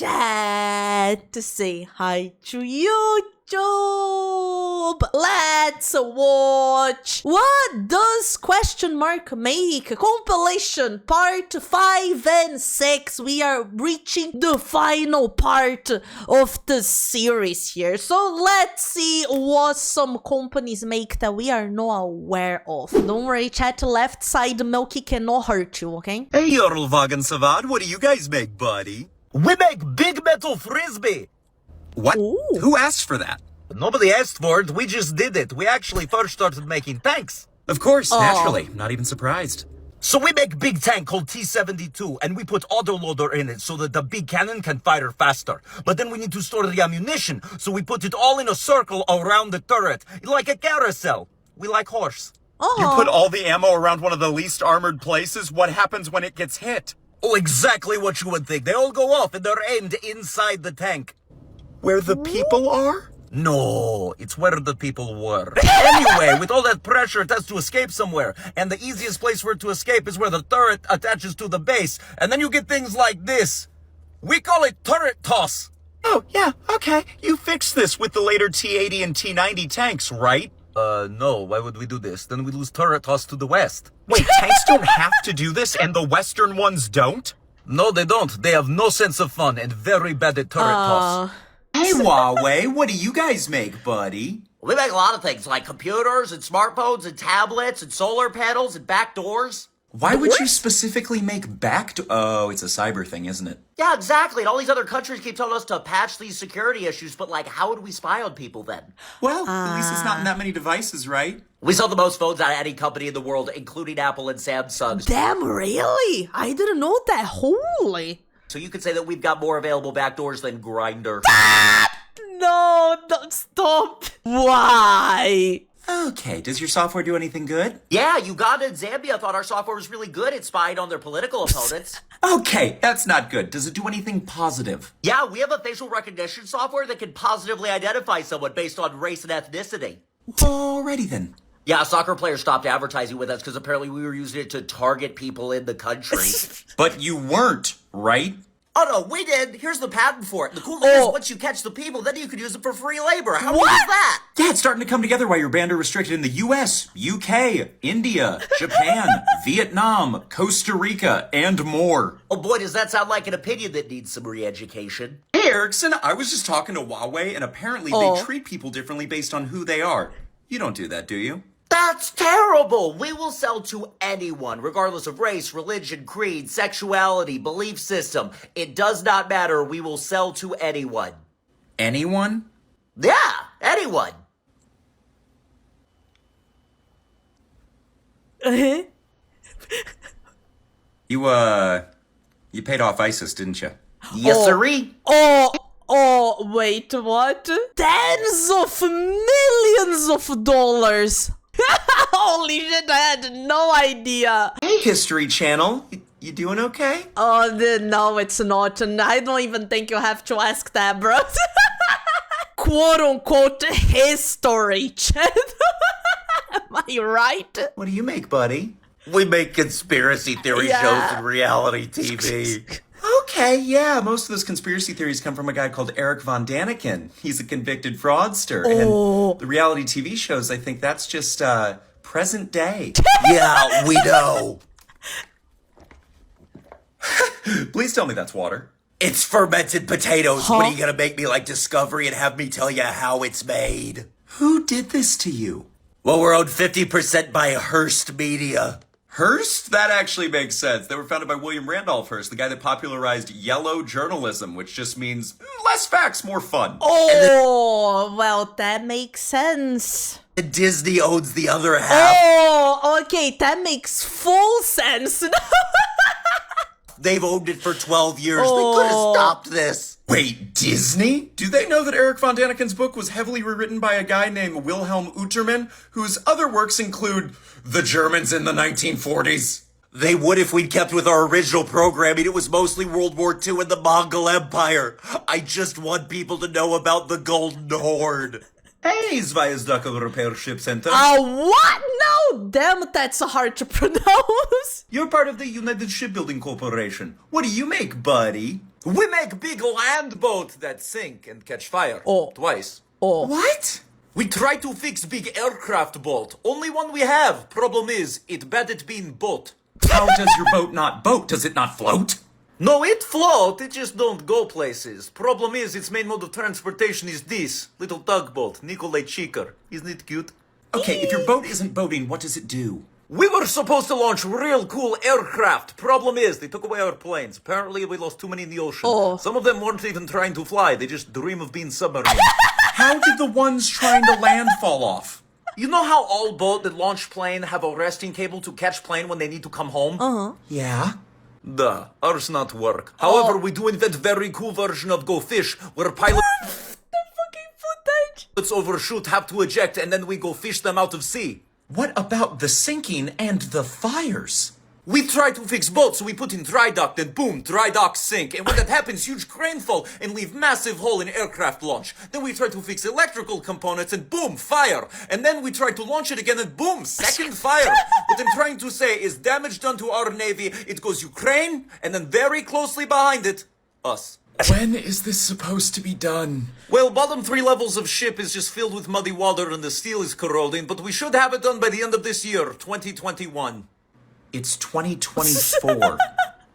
Chat to say hi to YouTube. Let's watch What Does Question Mark Make? Compilation part 5 and 6. We are reaching the final part of the series here. So let's see what some companies make that we are not aware of. Don't worry, chat, left side Milky cannot hurt you, okay? Hey, Yodelwagen Savad, what do you guys make, buddy? We make big metal frisbee. What? Ooh. Who asked for that? Nobody asked for it. We just did it. We actually first started making tanks. Of course, naturally. Not even surprised. So we make big tank called T-72, and we put autoloader in it so that the big cannon can fire faster. But then we need to store the ammunition, so we put it all in a circle around the turret, like a carousel. We like horse. You put all the ammo around one of the least armored places? What happens when it gets hit? Oh, exactly what you would think. They all go off, and they're aimed inside the tank. Where the people are? No, it's where the people were. Anyway, with all that pressure, it has to escape somewhere. And the easiest place for it to escape is where the turret attaches to the base. And then you get things like this. We call it turret toss. Oh, yeah, okay. You fixed this with the later T-80 and T-90 tanks, right? No, why would we do this? Then we lose turret toss to the west. Wait, tanks don't have to do this and the Western ones don't? No, they don't. They have no sense of fun and very bad at turret toss. Hey, Huawei, what do you guys make, buddy? We make a lot of things like computers and smartphones and tablets and solar panels and back doors. Why would you specifically make Oh, it's a cyber thing, isn't it? Yeah, exactly. And all these other countries keep telling us to patch these security issues, but like, how would we spy on people then? Well, at least it's not in that many devices, right? We sell the most phones out of any company in the world, including Apple and Samsung. Damn, really? I didn't know that. Holy. So you could say that we've got more available backdoors than Grindr. No, don't stop. Why? Okay, does your software do anything good? Yeah, Uganda and Zambia thought our software was really good at spying on their political opponents. Okay, that's not good. Does it do anything positive? Yeah, we have a facial recognition software that can positively identify someone based on race and ethnicity. Alrighty then. Yeah, soccer players stopped advertising with us because apparently we were using it to target people in the country. But you weren't, right? Oh no, we did. Here's the patent for it. The cool thing is, once you catch the people, then you can use it for free labor. How cool is that? Yeah, it's starting to come together while your band are restricted in the US, UK, India, Japan, Vietnam, Costa Rica, and more. Oh boy, does that sound like an opinion that needs some re-education. Hey, Erickson, I was just talking to Huawei, and apparently they treat people differently based on who they are. You don't do that, do you? That's terrible! We will sell to anyone, regardless of race, religion, creed, sexuality, belief system. It does not matter. We will sell to anyone. Anyone? Yeah, anyone. You paid off ISIS, didn't you? Yes, sirree. Wait, what? Tens of millions of dollars. Holy shit, I had no idea. Hey, History Channel. You doing okay? Oh, no, it's not. And I don't even think you have to ask that, bro. Quote unquote history, chat. Am I right? What do you make, buddy? We make conspiracy theory shows and reality TV. Okay, yeah, most of those conspiracy theories come from a guy called Eric Von Daniken. He's a convicted fraudster. And the reality TV shows, I think that's just, present day. Yeah, we know. Please tell me that's water. It's fermented potatoes. What are you gonna make me like Discovery and have me tell you how it's made? Who did this to you? Well, we're owned 50% by Hearst Media. Hearst? That actually makes sense. They were founded by William Randolph Hearst, the guy that popularized yellow journalism, which just means less facts, more fun. Oh, well, that makes sense. Disney owns the other half. Oh, okay, that makes full sense. They've owned it for 12 years. They could have stopped this. Wait, Disney? Do they know that Eric Von Daniken's book was heavily rewritten by a guy named Wilhelm Utermann, whose other works include The Germans in the 1940s? They would if we'd kept with our original programming. It was mostly World War II and the Mongol Empire. I just want people to know about the Golden Horde. Hey, Zvezdakovo Repair Ship Center. What? No! Damn it, that's hard to pronounce. You're part of the United Shipbuilding Corporation. What do you make, buddy? We make big land boats that sink and catch fire. Oh. Twice. Oh. What? We try to fix big aircraft boat. Only one we have. Problem is, it bad at being boat. How does your boat not boat? Does it not float? No, it float, it just don't go places. Problem is, its main mode of transportation is this. Little tugboat, Nikolai Chikar. Isn't it cute? Okay, if your boat isn't boating, what does it do? We were supposed to launch real cool aircraft. Problem is, they took away our planes. Apparently, we lost too many in the ocean. Oh. Some of them weren't even trying to fly. They just dream of being submarine. How did the ones trying to land fall off? You know how all boat that launch plane have a resting cable to catch plane when they need to come home? Yeah. Duh, ours not work. However, we do invent very cool version of Go Fish, where pilots The fucking footage. overshoot, have to eject, and then we go fish them out of sea. What about the sinking and the fires? We try to fix boats, so we put in dry dock, then boom, dry dock sink. And when that happens, huge crane fall and leave massive hole in aircraft launch. Then we try to fix electrical components and boom, fire. And then we try to launch it again and boom, second fire. What I'm trying to say is damage done to our Navy, it goes Ukraine, and then very closely behind it, us. When is this supposed to be done? Well, bottom 3 levels of ship is just filled with muddy water and the steel is corroding, but we should have it done by the end of this year, 2021. It's 2024.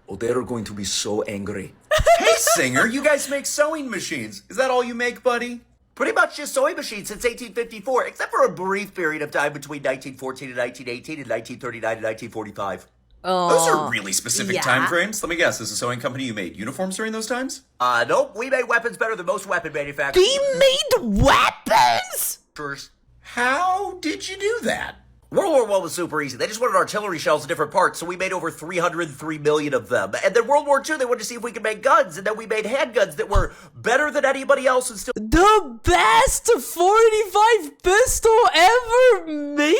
Oh, they're going to be so angry. Hey, Singer, you guys make sewing machines. Is that all you make, buddy? Pretty much just sewing machines since 1854, except for a brief period of time between 1914 and 1918 and 1939 and 1945. Those are really specific yeah. time frames. Let me guess, is a sewing company you made uniforms during those times? Nope, we made weapons better than most weapon manufacturers. They made weapons? How did you do that? World War I was super easy. They just wanted artillery shells in different parts, so we made over 303 million of them. And then World War II, they wanted to see if we could make guns, and then we made handguns that were better than anybody else and still... The best 45 pistol ever made?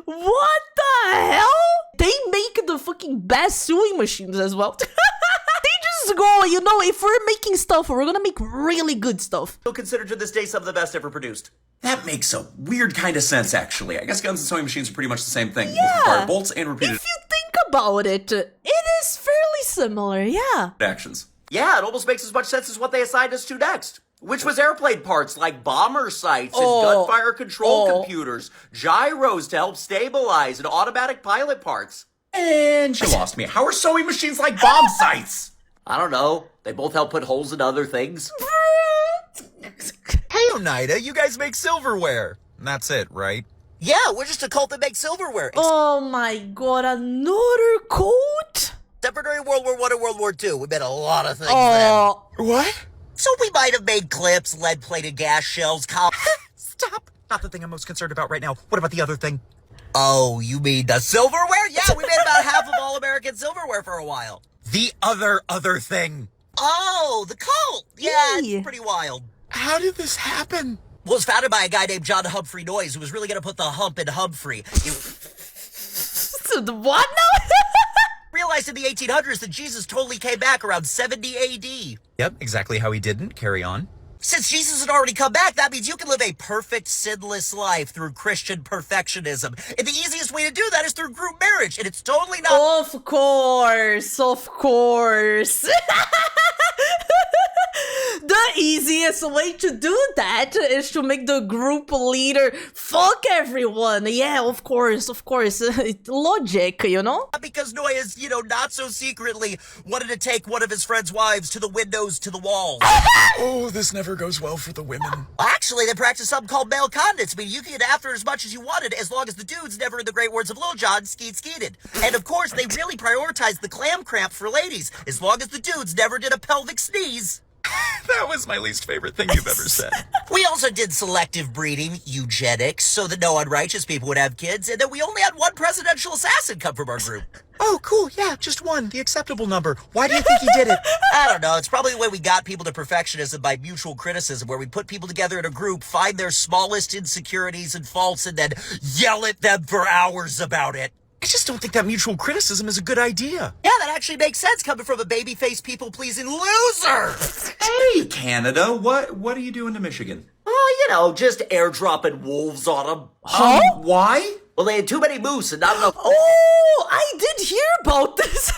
What the hell? They make the fucking best sewing machines as well. They just go, you know, if we're making stuff, we're gonna make really good stuff. still considered to this day some of the best ever produced. That makes a weird kind of sense, actually. I guess guns and sewing machines are pretty much the same thing. Both Yeah. require bolts and repeated If you think about it, it is fairly similar, yeah. actions. Yeah, it almost makes as much sense as what they assigned us to next. Which was airplane parts like bomber sights and Oh. gunfire control Oh. computers, gyros to help stabilize, and automatic pilot parts. And she lost me. How are sewing machines like bomb sights? I don't know. They both help put holes in other things. Hey, Oneida, you guys make silverware. That's it, right? Yeah, we're just a cult that makes silverware. Oh my god, another coat? Except for during World War I and World War II. We made a lot of things then. Oh, What? So we might have made clips, lead-plated gas shells, Stop. Not the thing I'm most concerned about right now. What about the other thing? Oh, you mean the silverware? Yeah, we made about half of all American silverware for a while. The other thing. Oh, the cult. Yeah, Eee. it's pretty wild. How did this happen? Well, it was founded by a guy named John Humphrey Noyes, who was really going to put the hump in Humphrey. He so the what now? realized in the 1800s that Jesus totally came back around 70 AD. Yep, exactly how he didn't. Carry on. Since Jesus had already come back, that means you can live a perfect, sinless life through Christian perfectionism. And the easiest way to do that is through group marriage, and it's totally not... Of course, of course. The easiest way to do that is to make the group leader fuck everyone. Yeah, of course, It's logic, you know? Because Noyes, not so secretly wanted to take one of his friend's wives to the windows to the walls. Oh, this never goes well for the women. Actually, they practiced something called male condits. I mean, you could get after as much as you wanted, as long as the dudes never, in the great words of Lil Jon, skeeted. And of course, they really prioritized the clam cramp for ladies, as long as the dudes never did a pelvic sneeze. That was my least favorite thing you've ever said. We also did selective breeding, eugenics, so that no unrighteous people would have kids, and then we only had one presidential assassin come from our group. Oh, cool. Yeah, just one. The acceptable number. Why do you think he did it? I don't know, it's probably the way we got people to perfectionism by mutual criticism, where we put people together in a group, find their smallest insecurities and faults, and then yell at them for hours about it. I just don't think that mutual criticism is a good idea. Yeah, that actually makes sense coming from a baby-faced, people-pleasing loser! Hey, Canada, what are you doing to Michigan? Oh, You know, just airdropping wolves on them. Huh? Why? Well, they had too many moose and not enough. Oh, I did hear about this.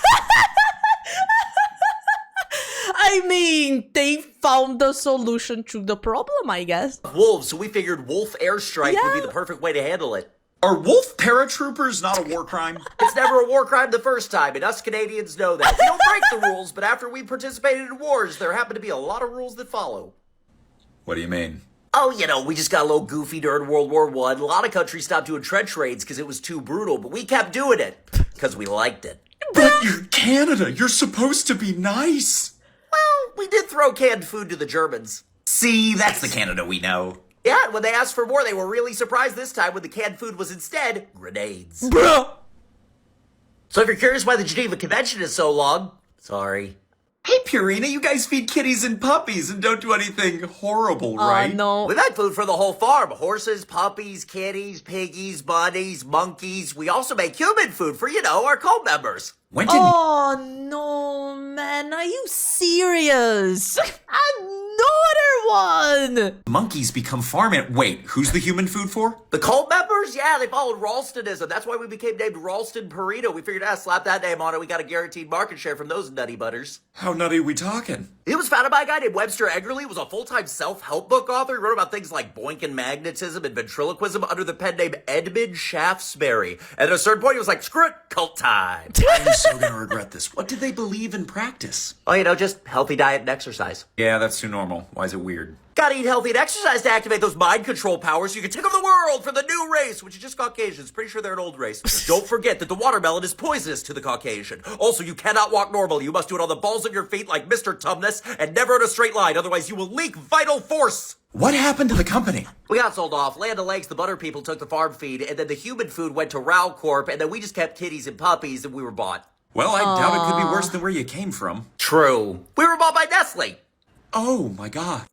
I mean, they found the solution to the problem, I guess. Wolves, so we figured wolf airstrike would be Yeah. the perfect way to handle it. Are wolf paratroopers not a war crime? It's never a war crime the first time, and us Canadians know that. We don't break the rules, but after we participated in wars, there happen to be a lot of rules that follow. What do you mean? Oh, you know, we just got a little goofy during World War I. A lot of countries stopped doing trench raids because it was too brutal, but we kept doing it because we liked it. But you're Canada. You're supposed to be nice. Well, we did throw canned food to the Germans. See, that's the Canada we know. Yeah, and when they asked for more, they were really surprised this time when the canned food was instead grenades. Bruh. So if you're curious why the Geneva Convention is so long, sorry. Hey, Purina, you guys feed kitties and puppies and don't do anything horrible, right? No. We've had food for the whole farm. Horses, puppies, kitties, piggies, bunnies, monkeys. We also make human food for, you know, our cult members. When did Oh no, man, are you serious? Another one! monkeys become farm Wait, who's the human food for? The cult members? Yeah, they followed Ralstonism. That's why we became named Ralston Burrito. We figured, slap that name on it. We got a guaranteed market share from those nutty butters. How nutty are we talking? It was founded by a guy named Webster Eggerly. He was a full-time self-help book author. He wrote about things like Boinkin magnetism and ventriloquism under the pen name Edmund Shaftesbury. And at a certain point, he was like, screw it, cult time. I'm so gonna regret this. What did they believe in practice? Oh, you know, just healthy diet and exercise. Yeah, that's too normal. Why is it weird? Gotta eat healthy and exercise to activate those mind control powers so you can take over the world for the new race, which is just Caucasians. Pretty sure they're an old race. Don't forget that the watermelon is poisonous to the Caucasian. Also, you cannot walk normally. You must do it on the balls of your feet like Mr. Tumnus and never in a straight line. Otherwise, you will leak vital force. What happened to the company? We got sold off. Land O'Lakes, the butter people took the farm feed, and then the human food went to Rao Corp, and then we just kept kitties and puppies, and we were bought. Well, I doubt it could be worse than where you came from. True. We were bought by Nestle. Oh my god.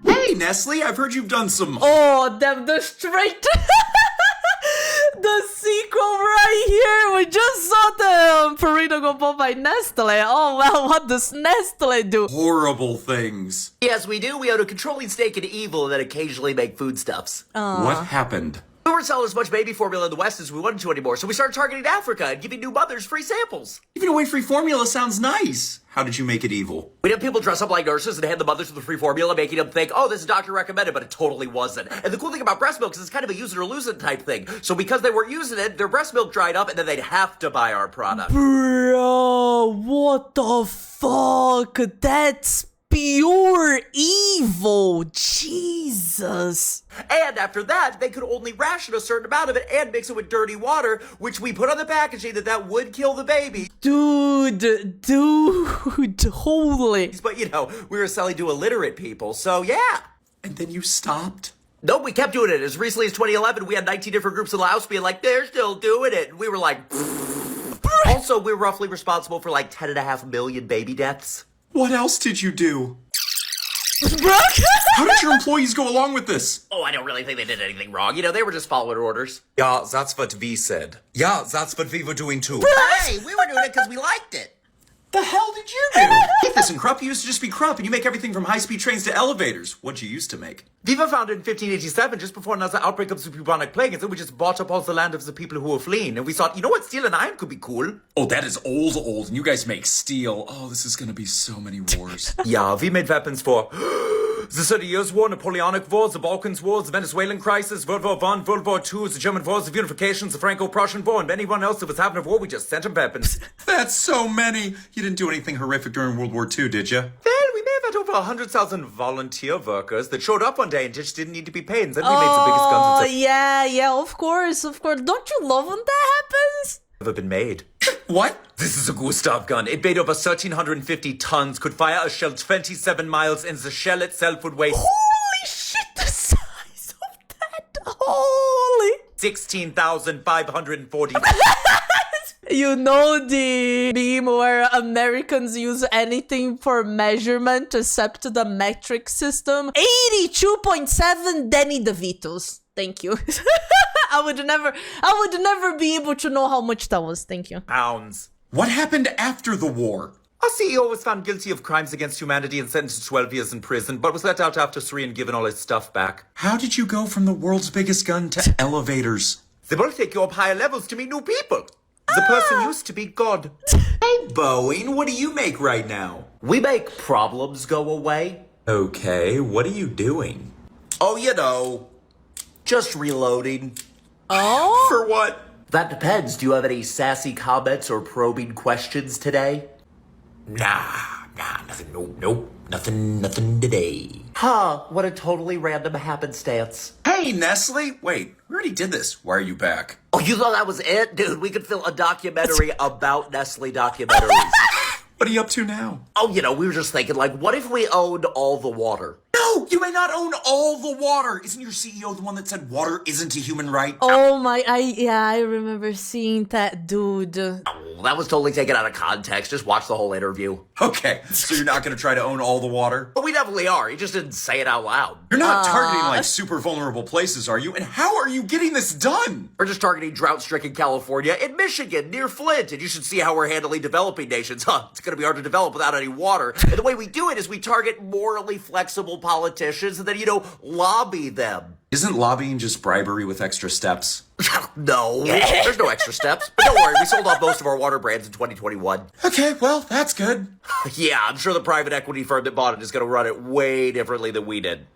Hey, Nestle, I've heard you've done some. Oh, damn, the straight. The sequel right here. We just saw the Purina go bought by Nestle. Oh, well, what does Nestle do? Horrible things. Yes, we do. We own a controlling stake in evil and then occasionally make foodstuffs. What happened? We weren't selling as much baby formula in the West as we wanted to anymore, so we started targeting Africa and giving new mothers free samples. Giving away free formula sounds nice. How did you make it evil? We'd have people dress up like nurses and hand the mothers with the free formula, making them think, oh, this is doctor recommended, but it totally wasn't. And the cool thing about breast milk is it's kind of a use it or lose it type thing. So because they weren't using it, their breast milk dried up and then they'd have to buy our product. Bro, what the fuck? That's pure evil. Jesus. And after that, they could only ration a certain amount of it and mix it with dirty water, which we put on the packaging that would kill the baby. Dude, holy. But, you know, we were selling to illiterate people, so yeah. And then you stopped? Nope, we kept doing it. As recently as 2011, we had 19 different groups in Laos being like, they're still doing it. And we were like, also, we're roughly responsible for like 10.5 million baby deaths. What else did you do? Bro. How did your employees go along with this? Oh, I don't really think they did anything wrong. You know, they were just following orders. Yeah, that's what we said. Yeah, that's what we were doing too. Hey, we were doing it because we liked it. The hell did you do? Keep this in Krupp. You used to just be Krupp, and you make everything from high-speed trains to elevators. What'd you used to make? Viva founded in 1587, just before another outbreak of the bubonic plague, and so we just bought up all the land of the people who were fleeing. And we thought, you know what, steel and iron could be cool. Oh, that is old, and you guys make steel. Oh, this is gonna be so many wars. Yeah, we made weapons for the 30 Years' War, Napoleonic Wars, the Balkans Wars, the Venezuelan Crisis, World War I, World War II, the German Wars, the Unifications, the Franco-Prussian War, and anyone else that was having a war, we just sent them weapons. That's so many. You didn't do anything horrific during World War II, did you? Well, we may have had over 100,000 volunteer workers that showed up one day and just didn't need to be paid, and then we made the biggest guns that's yeah, of course. Don't you love when that happens? ever been made. What? This is a Gustav gun. It weighed over 1,350 tons, could fire a shell 27 miles, and the shell itself would weigh Holy shit, the size of that. Holy. 16,540. You know the meme where Americans use anything for measurement except the metric system? 82.7 Danny DeVitos. Thank you. I would never be able to know how much that was. Thank you. Pounds. What happened after the war? Our CEO was found guilty of crimes against humanity and sentenced to 12 years in prison, but was let out after 3 and given all his stuff back. How did you go from the world's biggest gun to elevators? They will take you up higher levels to meet new people. The person used to be God. Hey, Boeing, what do you make right now? We make problems go away. Okay, what are you doing? Oh, you know, just reloading. Oh? For what? That depends. Do you have any sassy comments or probing questions today? Nah, nothing, nope, nothing today. Huh, what a totally random happenstance. Hey, Nestle! Wait, we already did this. Why are you back? Oh, you thought that was it? Dude, we could fill a documentary about Nestle documentaries. What are you up to now? Oh, you know, we were just thinking, like, what if we owned all the water? No, you may not own all the water. Isn't your CEO the one that said water isn't a human right? Oh my, I remember seeing that, dude. Oh, that was totally taken out of context. Just watch the whole interview. Okay, so you're not gonna try to own all the water? But we definitely are. He just didn't say it out loud. You're not targeting like super vulnerable places, are you? And how are you getting this done? We're just targeting drought-stricken California and Michigan near Flint, and you should see how we're handling developing nations. Huh, it's gonna be hard to develop without any water. And the way we do it is we target morally flexible politicians and then, you know, lobby them. Isn't lobbying just bribery with extra steps? No, there's no extra steps. But don't worry, we sold off most of our water brands in 2021. Okay, well, that's good. Yeah, I'm sure the private equity firm that bought it is gonna run it way differently than we did.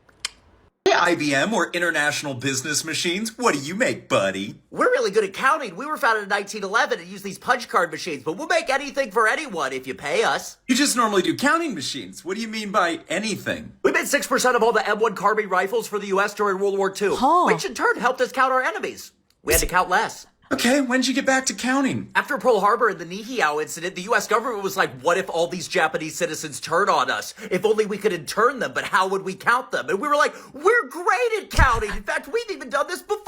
Hey, IBM, or International Business Machines, what do you make, buddy? We're really good at counting. We were founded in 1911 and use these punch card machines, but we'll make anything for anyone if you pay us. You just normally do counting machines. What do you mean by anything? We made 6% of all the M1 carbine rifles for the U.S. during World War II, which in turn helped us count our enemies. We had to count less. Okay, when'd you get back to counting? After Pearl Harbor and the Niihau incident, the U.S. government was like, what if all these Japanese citizens turn on us? If only we could intern them, but how would we count them? And we were like, we're great at counting. In fact, we've even done this before.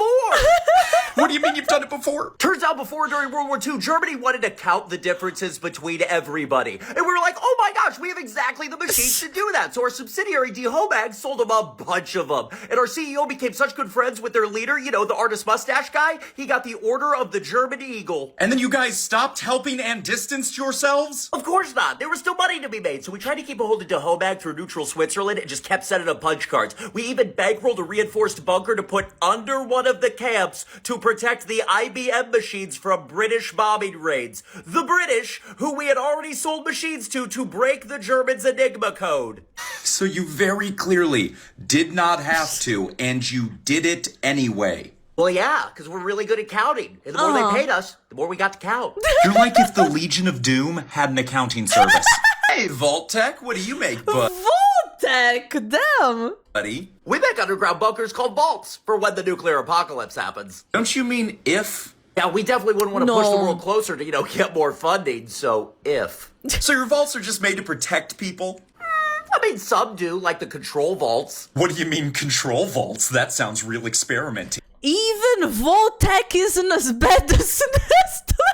What do you mean you've done it before? Turns out before, during World War II, Germany wanted to count the differences between everybody. And we were like, oh my gosh, we have exactly the machines to do that. So our subsidiary, D. Homag, sold them a bunch of them. And our CEO became such good friends with their leader, you know, the artist mustache guy. He got the Order of the German Eagle. And then you guys stopped helping and distanced yourselves? Of course not. There was still money to be made, so we tried to keep a hold of De Homag through neutral Switzerland and just kept sending up punch cards. We even bankrolled a reinforced bunker to put under one of the camps to protect the IBM machines from British bombing raids. The British, who we had already sold machines to break the Germans' Enigma code. So you very clearly did not have to, and you did it anyway. Well, yeah, because we're really good at counting. And the more they paid us, the more we got to count. You're like if the Legion of Doom had an accounting service. Hey, Vault Tech, what do you make, Voltec, damn. buddy? We make underground bunkers called vaults for when the nuclear apocalypse happens. Don't you mean if? Yeah, we definitely wouldn't want to push the No. world closer to, you know, get more funding, so if. So your vaults are just made to protect people? I mean, some do, like the control vaults. What do you mean control vaults? That sounds real experimenting. Even Voltec isn't as bad as Nestle.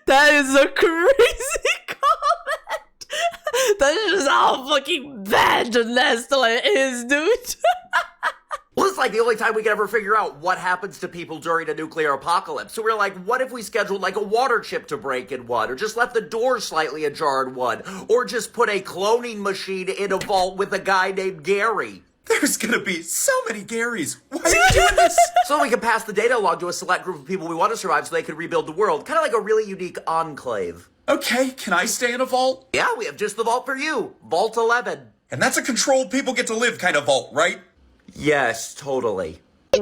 That is a crazy comment. That's just how fucking bad Nestle is, dude. Well, it's like the only time we can ever figure out what happens to people during a nuclear apocalypse. So we're like, what if we scheduled like a water chip to break in one? Or just left the door slightly ajar in one? Or just put a cloning machine in a vault with a guy named Gary? There's gonna be so many Garys. Why are you doing this? So we can pass the data along to a select group of people we want to survive so they can rebuild the world. Kind of like a really unique enclave. Okay, can I stay in a vault? Yeah, we have just the vault for you. Vault 11. And that's a controlled people get to live kind of vault, right? Yes, totally.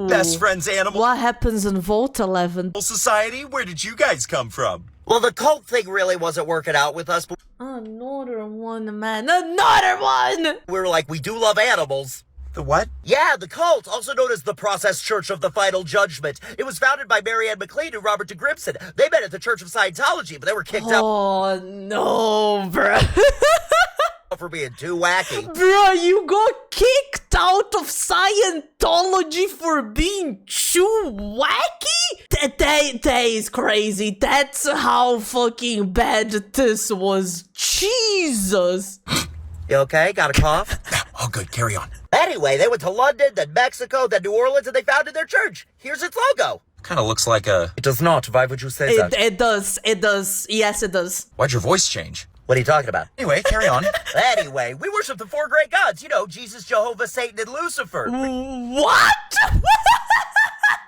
Best friends animal What happens in Vault 11? society? Where did you guys come from? Well, the cult thing really wasn't working out with us, but Another one, man. Another one! we were like, we do love animals. The what? Yeah, the cult, also known as the Process Church of the Final Judgment. It was founded by Marianne McLean and Robert de Grimson. They met at the Church of Scientology, but they were kicked out Oh, no, bruh. for being too wacky. Bruh, you got kicked out of Scientology for being too wacky? That is crazy. That's how fucking bad this was. Jesus. You okay? Got a cough? Oh, good. Carry on. Anyway, they went to London, then Mexico, then New Orleans, and they founded their church. Here's its logo. Kind of looks like a... It does not. Why would you say It does. It does. Yes, it does. Why'd your voice change? What are you talking about? Anyway, carry on. Anyway, we worship the 4 great gods. You know, Jesus, Jehovah, Satan, and Lucifer. What?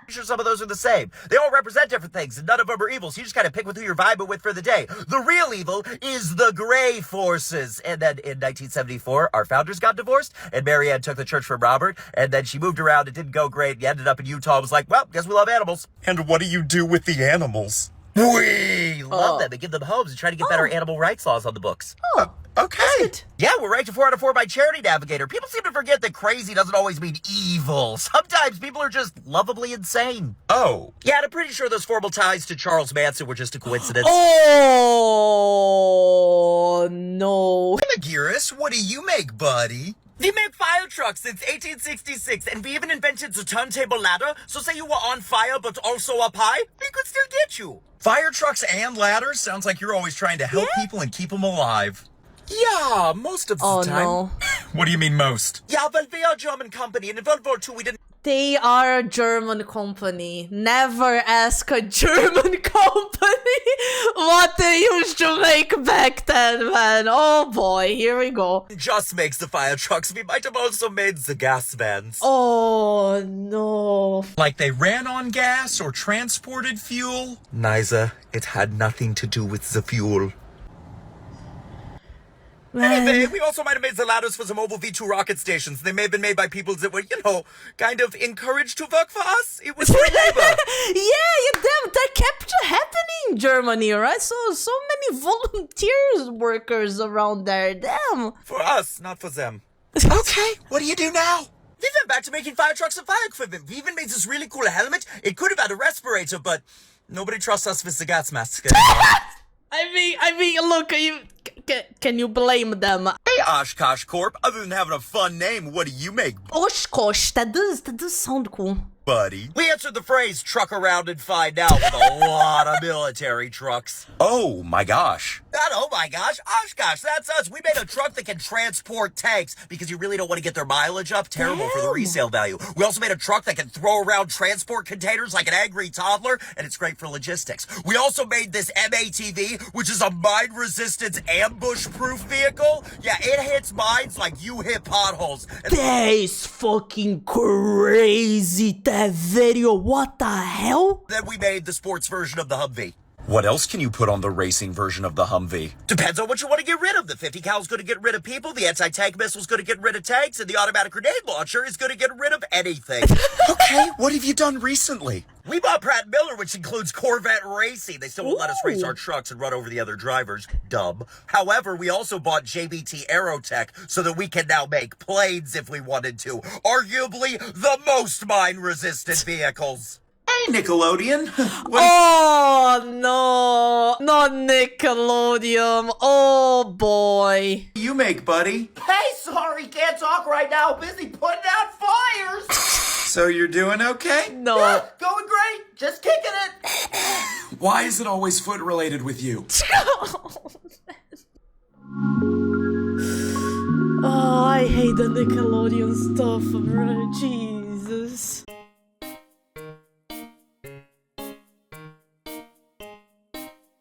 Sure some of those are the same. They all represent different things, and none of them are evil, so you just kind of pick with who you're vibing with for the day. The real evil is the gray forces. And then in 1974, our founders got divorced, and Mary Ann took the church from Robert, and then she moved around. It didn't go great. You ended up in Utah. It was like, well, guess we love animals. And what do you do with the animals? We love them and give them homes and try to get better animal rights laws on the books. Okay. Yeah, we're ranked a 4 out of 4 by Charity Navigator. People seem to forget that crazy doesn't always mean evil. Sometimes people are just lovably insane. Oh. Yeah, and I'm pretty sure those formal ties to Charles Manson were just a coincidence. Oh, no. Magiris, what do you make, buddy? We make fire trucks since 1866, and we even invented the turntable ladder, so say you were on fire but also up high, we could still get you. Fire trucks and ladders? Sounds like you're always trying to help people and keep them alive. Yeah, most of the Oh, time. no. What do you mean most? Yeah, well, we are a German company, and in World War II we didn't They are a German company. Never ask a German company what they used to make back then, man. Oh boy, here we go. just make the fire trucks. We might have also made the gas vans. Oh no. Like they ran on gas or transported fuel? Neither. It had nothing to do with the fuel. Man. Anyway, we also might have made the ladders for the mobile V2 rocket stations. They may have been made by people that were, kind of encouraged to work for us. It was free labor. Yeah, that kept happening in Germany, right? So many volunteers workers around there. Damn. For us, not for them. Okay. What do you do now? We went back to making fire trucks and fire equipment. We even made this really cool helmet. It could have had a respirator, but nobody trusts us with the gas mask anymore. I mean, look, can you blame them? Hey, Oshkosh Corp, other than having a fun name, what do you make, Oshkosh, that does sound cool. buddy? We answered the phrase truck around and find out with a lot of military trucks. Oh my gosh. Not oh my gosh, Oshkosh, that's us. We made a truck that can transport tanks because you really don't want to get their mileage up. Terrible for the Damn. resale value. We also made a truck that can throw around transport containers like an angry toddler, and it's great for logistics. We also made this MATV, which is a mine-resistant ambush-proof vehicle. Yeah, it hits mines like you hit potholes. And That is fucking crazy, that video. What the hell? then we made the sports version of the Humvee. What else can you put on the racing version of the Humvee? Depends on what you want to get rid of. The 50 cal is going to get rid of people, the anti-tank missile is going to get rid of tanks, and the automatic grenade launcher is going to get rid of anything. Okay, what have you done recently? We bought Pratt Miller, which includes Corvette Racing. They still won't let us race Ooh. our trucks and run over the other drivers. Dumb. However, we also bought JBT Aerotech so that we can now make planes if we wanted to. Arguably the most mine-resistant vehicles. Hey, Nickelodeon. What Oh no, not Nickelodeon. Oh boy. do you make, buddy? Hey, sorry, can't talk right now. Busy putting out fires. So you're doing okay? No. Going great. Just kicking it. Why is it always foot related with you? Oh, I hate the Nickelodeon stuff, bro. Jesus.